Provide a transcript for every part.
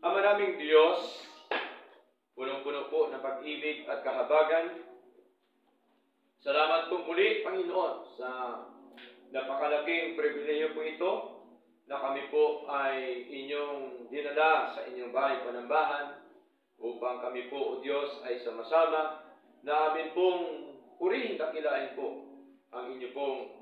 Ama naming Diyos, punong-puno po ng pag-ibig at kahabagan. Salamat po muli, Panginoon, sa napakalaking pribilehiyo po ito na kami po ay inyong dinala sa inyong bahay panambahan upang kami po, O Diyos, ay sama-sama na amin pong purihin dakilain po ang inyo pong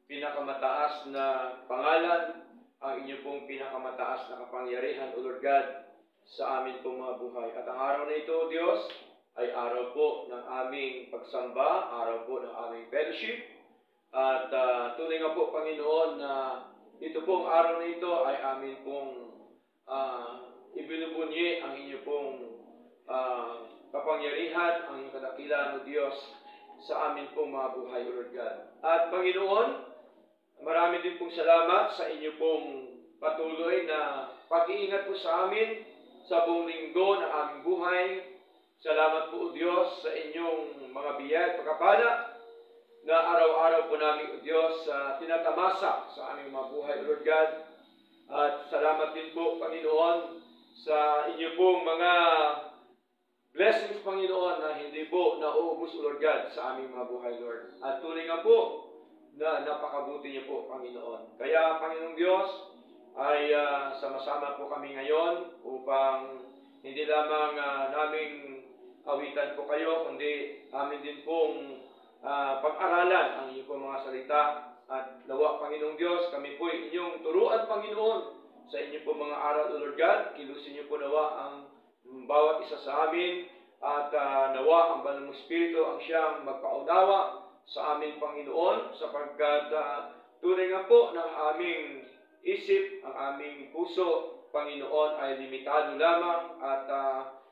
pinakamataas na pangalan, ang inyo pong pinakamataas na kapangyarihan, O Lord God, sa amin pong mga buhay. At ang araw na ito, Diyos, ay araw po ng aming pagsamba, araw po ng aming fellowship. At tunay nga po, Panginoon, na ito pong araw na ito ay amin pong ibinubunyi ang inyo pong kapangyarihan, ang inyong kadakilan, O Diyos, sa amin pong mga buhay, O Lord God. At Panginoon, marami din pong salamat sa inyo pong patuloy na pag-iingat po sa amin sa buong linggo ng aming buhay. Salamat po, O Diyos, sa inyong mga biyaya at pagkapala na araw-araw po namin, O Diyos, tinatamasa sa aming mga buhay, O Lord God. At salamat din po, Panginoon, sa inyo pong mga blessings, Panginoon, na hindi po nauubos, O Lord God, sa aming mga buhay, Lord. At tunay nga po na napakabuti niyo po, Panginoon. Kaya, Panginoong Diyos, ay sama-sama po kami ngayon upang hindi lamang naming awitan po kayo, kundi amin din pong pag-aralan ang inyong pong mga salita. At nawa, Panginoong Diyos, kami po inyong turuan, Panginoon, sa inyong pong mga aral, O Lord God. Kilusin niyo po nawa ang bawat isa sa amin at nawa ang Banal mong Espiritu ang siyang magpaunawa sa amin, Panginoon, sapagkat tunay nga po ng aming isip, ang aming puso, Panginoon, ay limitado lamang at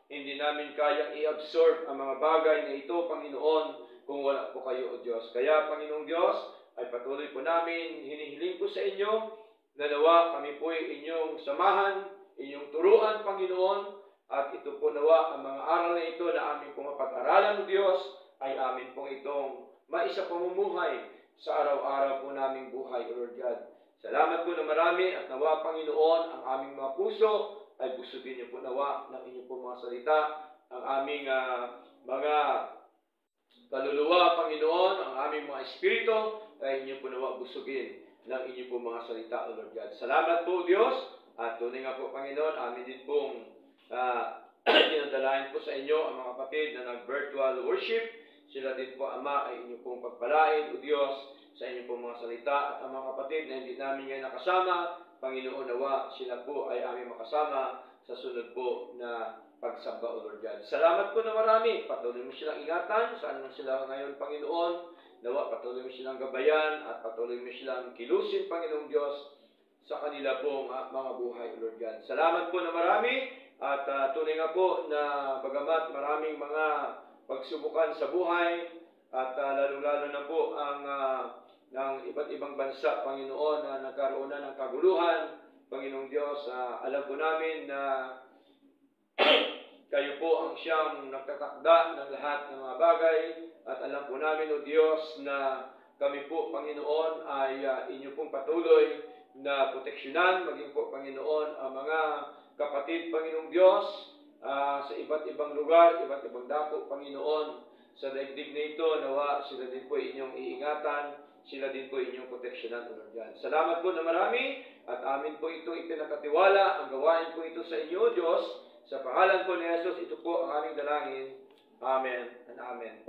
hindi namin kayang i-absorb ang mga bagay na ito, Panginoon, kung wala po kayo, O Diyos. Kaya, Panginoong Diyos, ay patuloy po namin, hinihiling po sa inyo, na nawa kami po ay inyong samahan, inyong turuan, Panginoon, at ito po nawa ang mga aral na ito na aming pong mapag-aralan, O Diyos, ay amin pong itong maisa pamumuhay sa araw-araw po naming buhay, O Lord God. Salamat po na marami at nawa, Panginoon, ang aming mga puso ay busugin niyo po nawa ng inyong po mga salita, ang aming mga kaluluwa, Panginoon, ang aming mga espiritu ay inyo po nawa busugin ng inyong po mga salita, O Lord God. Salamat po, Diyos, at tunay nga po, Panginoon, amin din pong dinadalain po sa inyo ang mga kapatid na nag-virtual worship. Sila din po, Ama, ay inyong pong pagpalain, O Diyos, sa inyong pong mga salita. At ang mga kapatid na hindi namin ngayon nakasama, Panginoon, nawa sila po ay aming makasama sa sunod po na pagsamba, O Lord God. Salamat po na marami. Patuloy mo silang ingatan. Saan man sila ngayon, Panginoon. Nawa, patuloy mo silang gabayan at patuloy mo silang kilusin, Panginoong Diyos, sa kanila pong mga buhay, O Lord God. Salamat po na marami. At tunay nga po na bagamat maraming mga pagsubukan sa buhay at lalo-lalo na po ang ng iba't ibang bansa, Panginoon, na nagkaroon na ng kaguluhan, Panginoong Diyos, alam po namin na kayo po ang siyang nagtatakda ng lahat ng mga bagay at alam po namin, O Diyos, na kami po, Panginoon, ay inyo pong patuloy na proteksyonan, maging po, Panginoon, ang mga kapatid, Panginoong Diyos, sa iba't ibang lugar, iba't ibang dako, Panginoon, sa daigdig na ito, nawa sila din po inyong iingatan, sila din po inyong proteksyonan, O Lord God. Salamat po na marami, at amin po ito ipinakatiwala, ang gawain po ito sa inyo, Diyos, sa pangalan po ni Jesus, ito po ang aming dalangin. Amen and Amen.